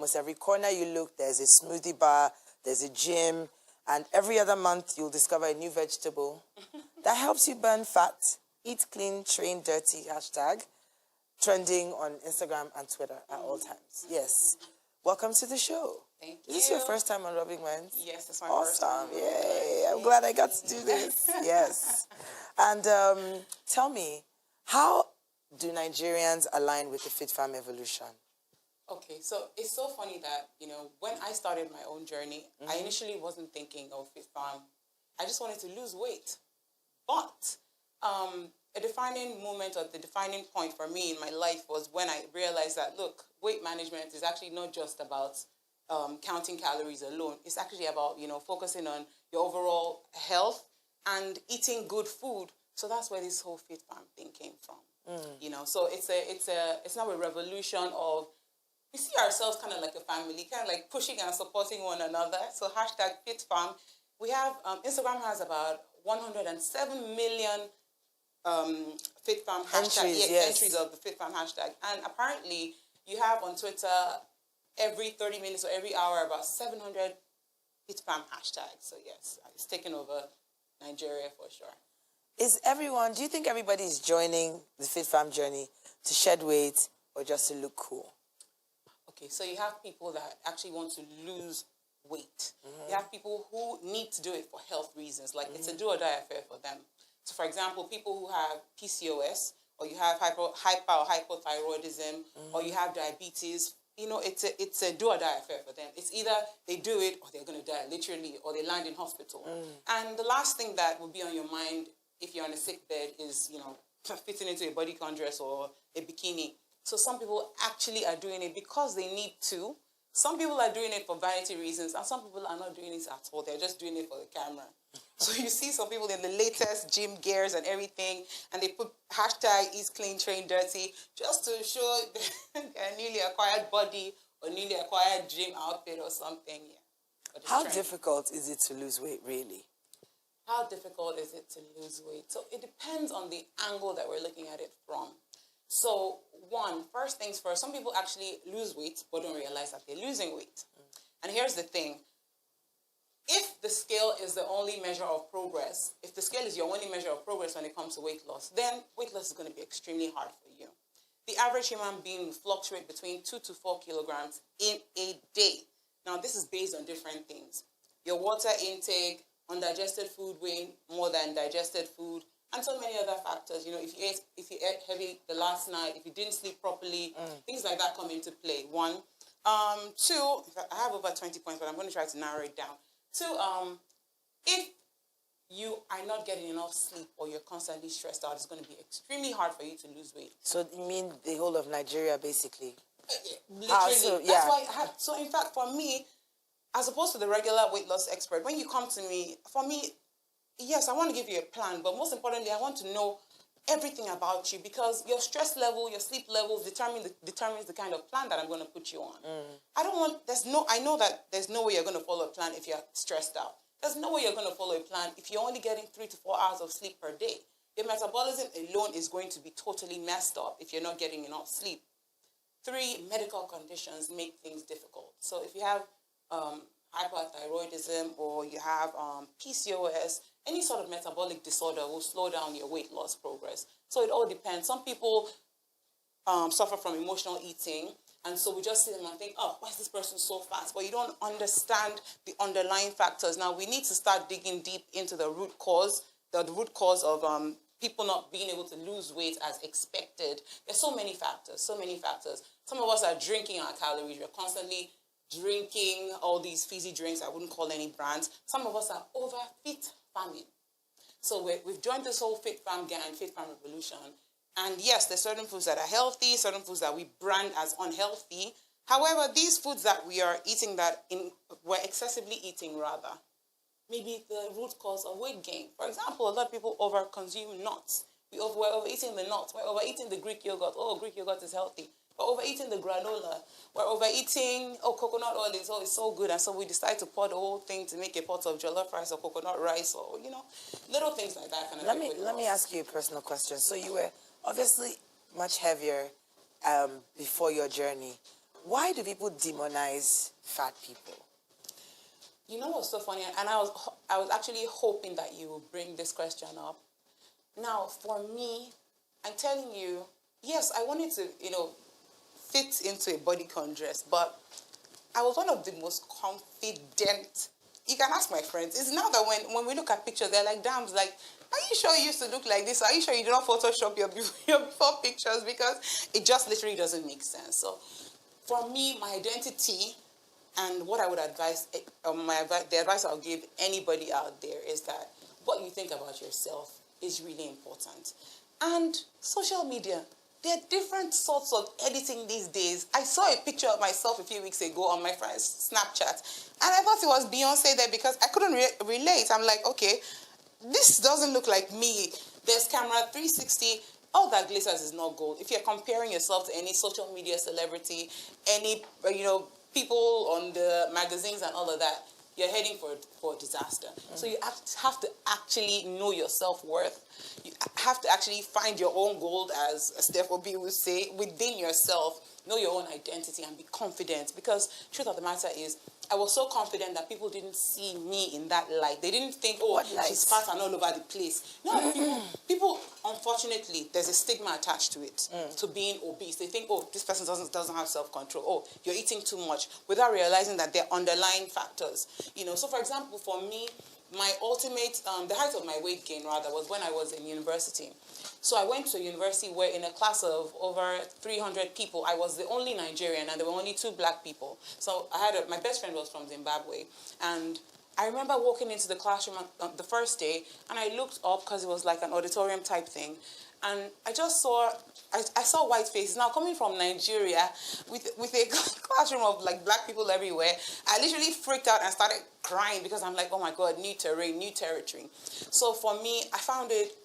Almost every corner you look, there's a smoothie bar, there's a gym, and every other month you'll discover a new vegetable that helps you burn fat. Eat clean, train dirty, hashtag, trending on Instagram and Twitter at all times. Yes. Welcome to the show. Thank you. Is this your first time on Rubbing Minds? Yes, it's my first Awesome. time. Yay. I'm glad I got to do this. Yes. And tell me, how do Nigerians align with the Fitfam evolution? Okay, so it's so funny that, when I started my own journey, I initially wasn't thinking of Fitfam. I just wanted to lose weight. But a defining moment or the defining point for me in my life was when I realized that, look, weight management is actually not just about counting calories alone. It's actually about, focusing on your overall health and eating good food. So that's where this whole Fitfam thing came from. So it's now a revolution of, we see ourselves kind of like a family, kind of like pushing and supporting one another. So hashtag Fitfam. We have, Instagram has about 107 million Fitfam hashtag, entries of the Fitfam hashtag. And apparently you have on Twitter every 30 minutes or every hour about 700 Fitfam hashtags. So yes, it's taken over Nigeria for sure. Do you think everybody is joining the Fitfam journey to shed weight or just to look cool? Okay, so you have people that actually want to lose weight. You have people who need to do it for health reasons, like it's a do or die affair for them. So for example, people who have PCOS, or you have hyper or hypothyroidism, or you have diabetes, it's a do or die affair for them. It's either they do it or they're going to die, literally, or they land in hospital. And the last thing that will be on your mind if you're on a sick bed is, fitting into a bodycon dress or a bikini. So some people actually are doing it because they need to. Some people are doing it for vanity reasons, and some people are not doing it at all. They're just doing it for the camera. So you see some people in the latest gym gears and everything, and they put hashtag eat clean, train dirty, just to show their newly acquired body or newly acquired gym outfit or something. Yeah. How difficult is it to lose weight, really? How difficult is it to lose weight? So it depends on the angle that we're looking at it from. So first things first, some people actually lose weight but don't realize that they're losing weight. And here's the thing. If the scale is the only measure of progress, if the scale is your only measure of progress when it comes to weight loss, then weight loss is going to be extremely hard for you. The average human being will fluctuate between 2 to 4 kilograms in a day. Now, this is based on different things. Your water intake, undigested food weighing more than digested food, and so many other factors. If you ate heavy the last night, if you didn't sleep properly, things like that come into play. 1. 2, in fact, I have over 20 points, but I'm going to try to narrow it down. 2, if you are not getting enough sleep or you're constantly stressed out, it's going to be extremely hard for you to lose weight. So you mean the whole of Nigeria, basically? Literally. That's why so in fact, for me, as opposed to the regular weight loss expert, when you come to me, for me, yes, I want to give you a plan, but most importantly, I want to know everything about you, because your stress level, your sleep levels determines the kind of plan that I'm going to put you on. I know that there's no way you're going to follow a plan if you're stressed out. There's no way you're going to follow a plan if you're only getting 3 to 4 hours of sleep per day. Your metabolism alone is going to be totally messed up if you're not getting enough sleep. 3, medical conditions make things difficult. So if you have hyperthyroidism or you have PCOS, any sort of metabolic disorder will slow down your weight loss progress. So it all depends. Some people suffer from emotional eating, and so we just see them and think, oh, why is this person so fast? But you don't understand the underlying factors. Now, we need to start digging deep into the root cause of people not being able to lose weight as expected. There's so many factors. Some of us are drinking our calories. We're constantly drinking all these fizzy drinks. I wouldn't call any brands. Some of us are over Fitfamming. So we've joined this whole Fitfam gang, Fitfam revolution. And yes, there's certain foods that are healthy, certain foods that we brand as unhealthy. However, these foods that we are eating we're excessively eating rather, maybe the root cause of weight gain. For example, a lot of people overconsume nuts. We're overeating the nuts. We're overeating the Greek yogurt. Oh, Greek yogurt is healthy. We're overeating the granola. We're overeating, coconut oil is so good. And so we decide to pour the whole thing to make a pot of jollof rice or coconut rice or, little things like that. Let me ask you a personal question. So you were obviously much heavier before your journey. Why do people demonize fat people? You know what's so funny? And I was actually hoping that you would bring this question up. Now, for me, I'm telling you, yes, I wanted to, fit into a bodycon dress, but I was one of the most confident. You can ask my friends. It's now that when we look at pictures, they're like, Damz, like, are you sure you used to look like this? Are you sure you do not Photoshop your before pictures? Because it just literally doesn't make sense. So for me, my identity and what I would advise, the advice I'll give anybody out there is that what you think about yourself is really important. And social media, there are different sorts of editing these days. I saw a picture of myself a few weeks ago on my friend's Snapchat, and I thought it was Beyonce there because I couldn't relate. I'm like, okay, this doesn't look like me. There's camera 360. All that glitters is not gold. If you're comparing yourself to any social media celebrity, any, people on the magazines and all of that, you're heading for disaster. So you have to actually know your self-worth. You have to actually find your own gold, as Steph Obi would say, within yourself. Know your own identity and be confident. Because truth of the matter is, I was so confident that people didn't see me in that light. They didn't think, oh, she's fat and all over the place. No, people, unfortunately, there's a stigma attached to it, to being obese. They think, oh, this person doesn't have self-control. Oh, you're eating too much, without realizing that there are underlying factors. So for example, for me, my ultimate, the height of my weight gain, rather, was when I was in university. So I went to a university where in a class of over 300 people, I was the only Nigerian and there were only 2 black people. So my best friend was from Zimbabwe. And I remember walking into the classroom on the first day and I looked up because it was like an auditorium type thing. And I just saw, I saw white faces. Now, coming from Nigeria, with a classroom of like black people everywhere, I literally freaked out and started crying because I'm like, oh my God, new terrain, new territory. So for me, I found it,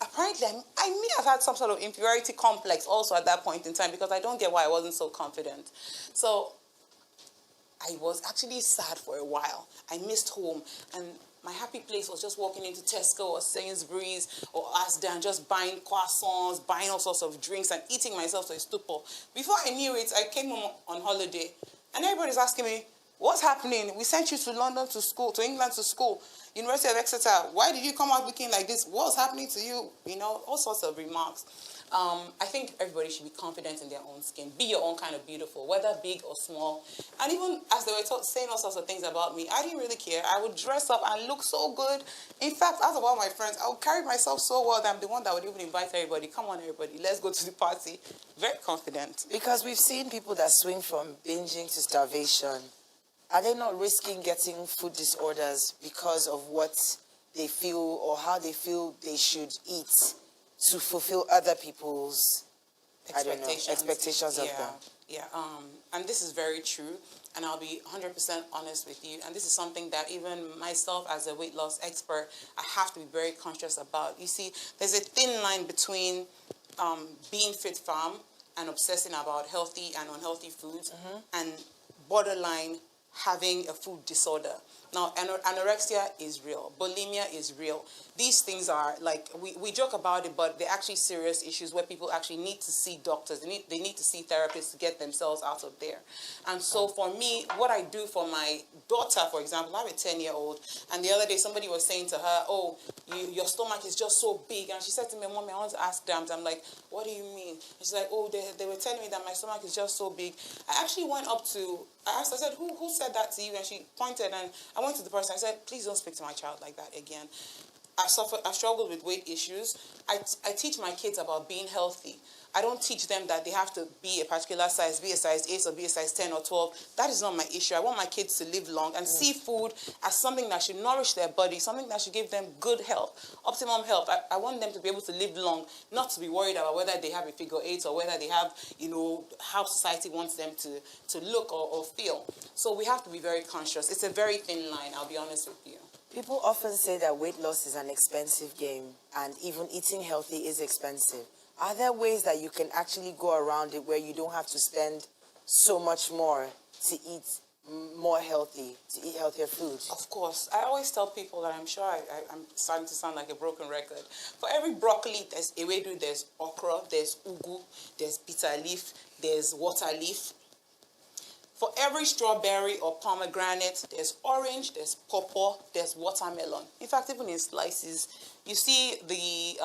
apparently, I may have had some sort of inferiority complex also at that point in time because I don't get why I wasn't so confident. So I was actually sad for a while. I missed home, and my happy place was just walking into Tesco or Sainsbury's or Asda and just buying croissants, buying all sorts of drinks and eating myself to a stupor. Before I knew it, I came home on holiday, and everybody's asking me, what's happening? We sent you to London to school, to England to school, University of Exeter. Why did you come out looking like this? What's happening to you? All sorts of remarks. I think everybody should be confident in their own skin. Be your own kind of beautiful, whether big or small. And even as they were saying all sorts of things about me, I didn't really care. I would dress up and look so good. In fact, out of all my friends, I would carry myself so well that I'm the one that would even invite everybody. Come on, everybody, let's go to the party. Very confident. Because we've seen people that swing from binging to starvation. Are they not risking getting food disorders because of what they feel or how they feel they should eat to fulfill other people's expectations of them? Yeah, and this is very true, and I'll be 100% honest with you, and this is something that even myself as a weight loss expert, I have to be very conscious about. You see, there's a thin line between being Fitfam and obsessing about healthy and unhealthy foods, and borderline having a food disorder. Now, anorexia is real. Bulimia is real. These things are like, we joke about it, but they're actually serious issues where people actually need to see doctors. They need to see therapists to get themselves out of there. And so for me, what I do for my daughter, for example, I have a 10-year-old, and the other day somebody was saying to her, oh, your stomach is just so big. And she said to me, Mommy, I want to ask Damz. I'm like, what do you mean? And she's like, oh, they were telling me that my stomach is just so big. I actually went up to, I asked, I said, who said that to you? And she pointed, and I went to the person. I said, please don't speak to my child like that again. I've struggled with weight issues. I teach my kids about being healthy. I don't teach them that they have to be a particular size, be a size 8 or be a size 10 or 12. That is not my issue. I want my kids to live long and see food as something that should nourish their body, something that should give them good health, optimum health. I want them to be able to live long, not to be worried about whether they have a figure 8 or whether they have, how society wants them to look or feel. So we have to be very conscious. It's a very thin line, I'll be honest with you. People often say that weight loss is an expensive game, and even eating healthy is expensive. Are there ways that you can actually go around it where you don't have to spend so much more to eat more healthy, to eat healthier foods? Of course. I always tell people that I'm sure I'm starting to sound like a broken record. For every broccoli, there's ewedu, there's okra, there's ugu, there's bitter leaf, there's water leaf. For every strawberry or pomegranate, there's orange, there's pawpaw, there's watermelon. In fact, even in slices, you see the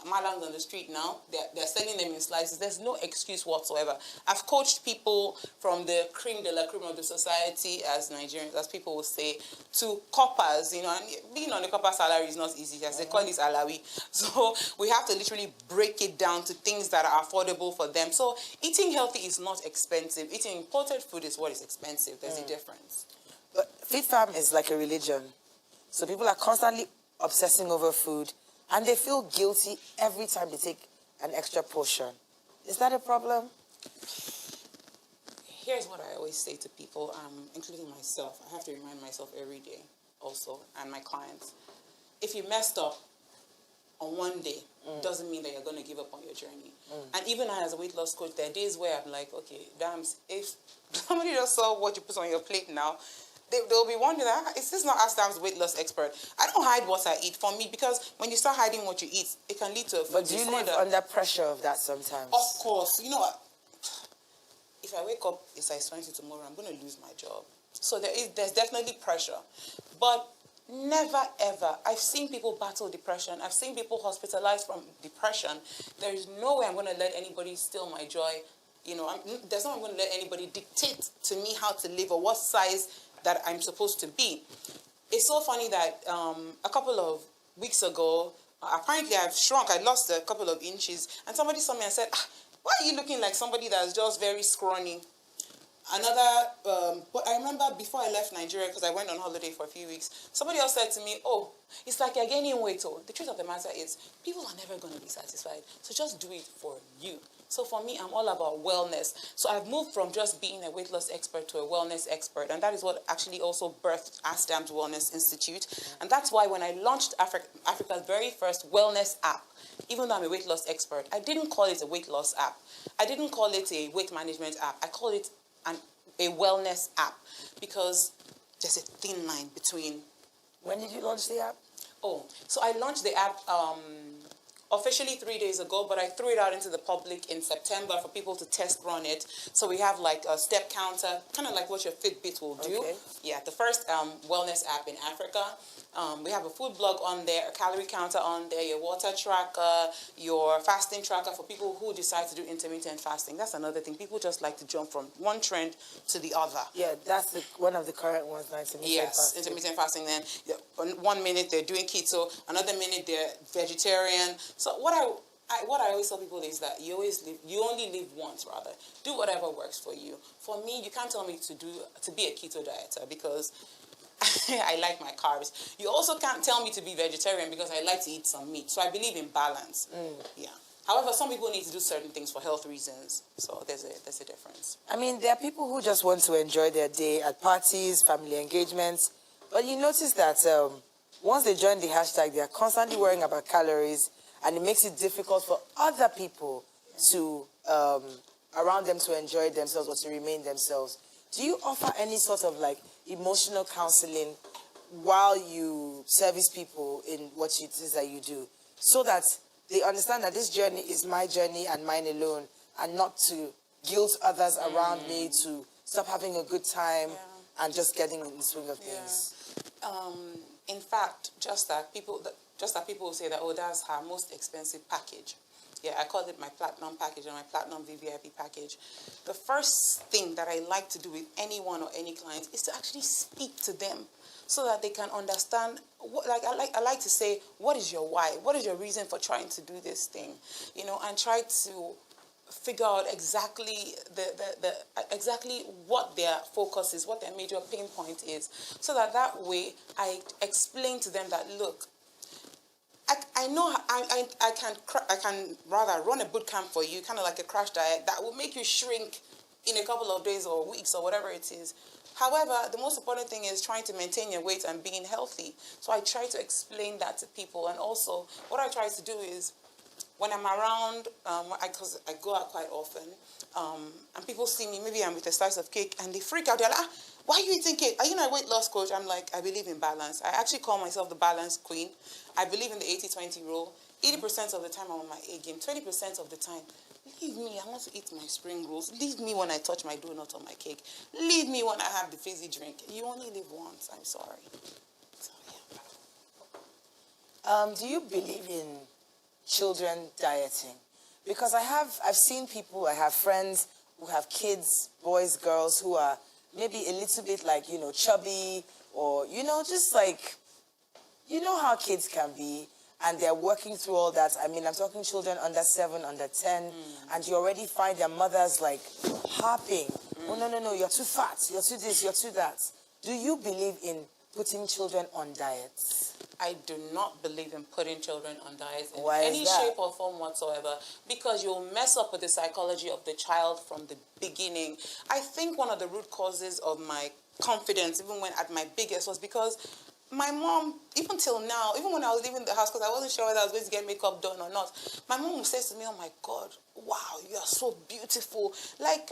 malams on the street now, they're selling them in slices. There's no excuse whatsoever. I've coached people from the cream de la cream of the society, as Nigerians, as people will say, to coppers, you know, and being on the copper salary is not easy, as they call it alawi. So we have to literally break it down to things that are affordable for them. So eating healthy is not expensive. Eating imported food is what is expensive. There's a difference. But Fitfam is like a religion. So people are constantly obsessing over food, and they feel guilty every time they take an extra portion. Is that a problem? Here's what I always say to people, including myself. I have to remind myself every day also, and my clients. If you messed up on one day, doesn't mean that you're going to give up on your journey. And even I, as a weight loss coach, there are days where I'm like, okay, Damz, if somebody just saw what you put on your plate now, they'll be wondering, is this not Ask Damz weight loss expert? I don't hide what I eat for me, because when you start hiding what you eat, it can lead to a food But do you live under pressure of that sometimes? Of course. You know what? If I wake up, it's size 20 tomorrow, I'm going to lose my job. So there's definitely pressure. But never, ever. I've seen people battle depression. I've seen people hospitalized from depression. There is no way I'm going to let anybody steal my joy. You know, there's no way I'm going to let anybody dictate to me how to live or what size that I'm supposed to be. It's so funny that a couple of weeks ago, apparently I've shrunk. I lost a couple of inches. And somebody saw me and said, why are you looking like somebody that's just very scrawny? But I remember before I left Nigeria, because I went on holiday for a few weeks, somebody else said to me, oh, it's like you're gaining weight. Oh, the truth of the matter is, people are never going to be satisfied. So just do it for you. So for me, I'm all about wellness. So I've moved from just being a weight loss expert to a wellness expert. And that is what actually also birthed Ask Damz Wellness Institute. And that's why when I launched Africa's very first wellness app, even though I'm a weight loss expert, I didn't call it a weight loss app. I didn't call it a weight management app. I call it a wellness app, because there's a thin line between. When did you launch the app? Oh, so I launched the app officially 3 days ago, but I threw it out into the public in September for people to test run it. So we have like a step counter, kind of like what your Fitbit will do. Okay. Yeah, the first wellness app in Africa. We have a food blog on there, a calorie counter on there, your water tracker, your fasting tracker for people who decide to do intermittent fasting. That's another thing. People just like to jump from one trend to the other. Yeah, that's one of the current ones, intermittent fasting. Intermittent fasting. Then 1 minute they're doing keto, another minute they're vegetarian. So what I always tell people is that you only live once, rather. Do whatever works for you. For me, you can't tell me to be a keto dieter, because I like my carbs. You also can't tell me to be vegetarian, because I like to eat some meat. So I believe in balance. Yeah. However, some people need to do certain things for health reasons. So there's a difference. I mean, there are people who just want to enjoy their day at parties, family engagements. But you notice that once they join the hashtag, they are constantly worrying about calories, and it makes it difficult for other people to around them to enjoy themselves or to remain themselves. Do you offer any sort of like emotional counseling while you service people in what it is that you do, so that they understand that this journey is my journey and mine alone, and not to guilt others around me to stop having a good time and just getting in the swing of things? In fact, just that people will say that, oh, that's her most expensive package. Yeah, I call it my platinum package and my platinum VVIP package. The first thing that I like to do with anyone or any client is to actually speak to them, so that they can understand. I like to say, what is your why? What is your reason for trying to do this thing? You know, and try to figure out exactly exactly what their focus is, what their major pain point is, so that way I explain to them that, look, I know I can rather run a boot camp for you, kind of like a crash diet that will make you shrink in a couple of days or weeks or whatever it is. However, the most important thing is trying to maintain your weight and being healthy. So I try to explain that to people. And also, what I try to do is, when I'm around, because I go out quite often, and people see me, maybe I'm with a slice of cake, and they freak out. They're like, why are you eating cake? Are you not a weight loss coach? I'm like, I believe in balance. I actually call myself the balance queen. I believe in the 80-20 rule. 80% of the time I'm on my A game. 20% of the time, leave me. I want to eat my spring rolls. Leave me when I touch my donut or my cake. Leave me when I have the fizzy drink. You only live once. I'm sorry. So, yeah. Do you believe in children dieting? Because I've seen people, I have friends who have kids, boys, girls, who are maybe a little bit like, you know, chubby or, you know, just like, you know how kids can be, and they're working through all that. I mean, I'm talking children under 7, under 10, and you already find their mothers like harping. Oh, no, you're too fat, you're too this, you're too that. Do you believe in putting children on diets? I do not believe in putting children on diets in Why is any that? shape or form whatsoever, because you'll mess up with the psychology of the child from the beginning. I think one of the root causes of my confidence, even when at my biggest, was because my mom, even till now, even when I was leaving the house, because I wasn't sure whether I was going to get makeup done or not, my mom would say to me, oh my God, wow, you are so beautiful. Like,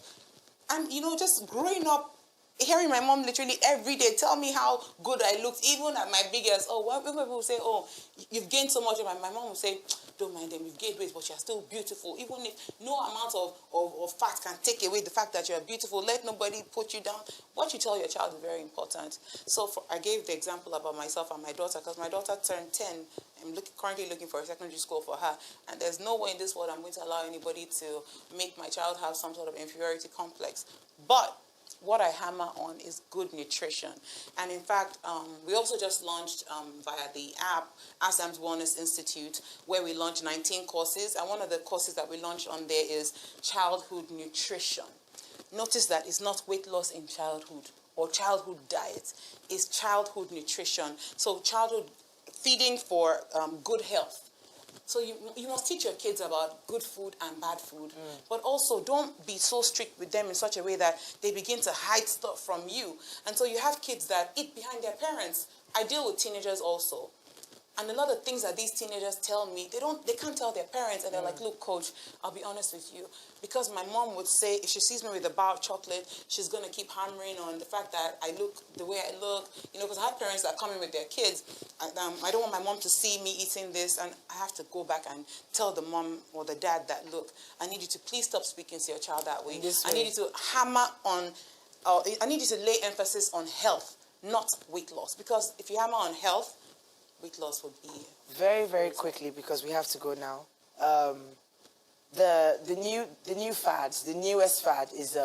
and you know, just growing up, hearing my mom literally every day tell me how good I looked, even at my biggest. Oh, when people say, oh, you've gained so much, my mom will say, don't mind them, you've gained weight, but you're still beautiful. Even if no amount of fat can take away the fact that you're beautiful, let nobody put you down. What you tell your child is very important. So I gave the example about myself and my daughter, because my daughter turned 10. I'm currently looking for a secondary school for her, and there's no way in this world I'm going to allow anybody to make my child have some sort of inferiority complex. But what I hammer on is good nutrition. And in fact, we also just launched via the app, Damz Wellness Institute, where we launched 19 courses. And one of the courses that we launched on there is childhood nutrition. Notice that it's not weight loss in childhood or childhood diet. It's childhood nutrition. So childhood feeding for good health. So you must teach your kids about good food and bad food. But also don't be so strict with them in such a way that they begin to hide stuff from you. And so you have kids that eat behind their parents. I deal with teenagers also. And a lot of things that these teenagers tell me, they can't tell their parents. And they're like, look, coach, I'll be honest with you. Because my mom would say, if she sees me with a bar of chocolate, she's going to keep hammering on the fact that I look the way I look. You know, because I have parents that come in with their kids. And, I don't want my mom to see me eating this. And I have to go back and tell the mom or the dad that, look, I need you to please stop speaking to your child that way. I need you to hammer on, I need you to lay emphasis on health, not weight loss. Because if you hammer on health, weight loss would be very, very quickly, because we have to go now. The new fads, the newest fad is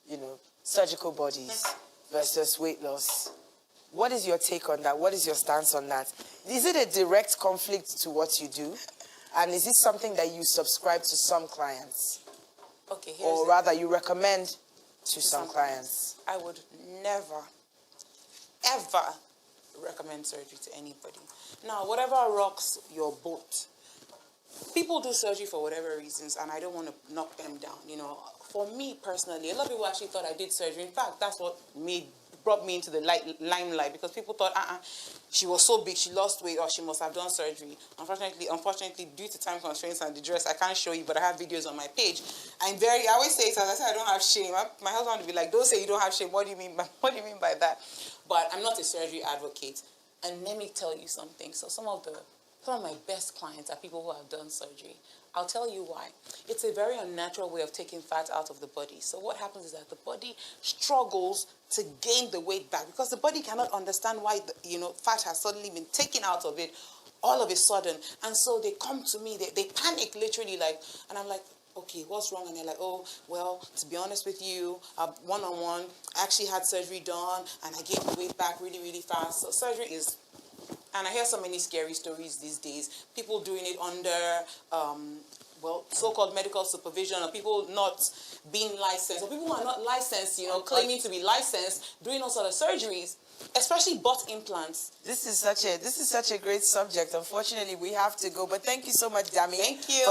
you know, surgical bodies versus weight loss. What is your take on that? What is your stance on that? Is it a direct conflict to what you do, and is it something that you subscribe to some clients, or rather you recommend to some clients? I would never, ever recommend surgery to anybody. Now, whatever rocks your boat, people do surgery for whatever reasons, and I don't want to knock them down. You know, for me personally, a lot of people actually thought I did surgery. In fact, that's what brought me into the limelight, because people thought, she was so big, she lost weight, or she must have done surgery. Unfortunately, due to time constraints and the dress, I can't show you, but I have videos on my page. I always say it, as I said, I don't have shame. My husband would be like, don't say you don't have shame. What do you mean by that? But I'm not a surgery advocate. And let me tell you something. So some of my best clients are people who have done surgery. I'll tell you why. It's a very unnatural way of taking fat out of the body. So what happens is that the body struggles to gain the weight back, because the body cannot understand why fat has suddenly been taken out of it all of a sudden. And so they come to me, they panic literally, and I'm like, okay, what's wrong? And they're like, oh, well, to be honest with you, one-on-one, I actually had surgery done, and I gained the weight back really, really fast. So surgery is, and I hear so many scary stories these days, people doing it under, so-called medical supervision, or people not being licensed, or people who are not licensed, claiming to be licensed, doing all sort of surgeries, especially butt implants. This is such a great subject. Unfortunately, we have to go, but thank you so much, Dami. Thank you.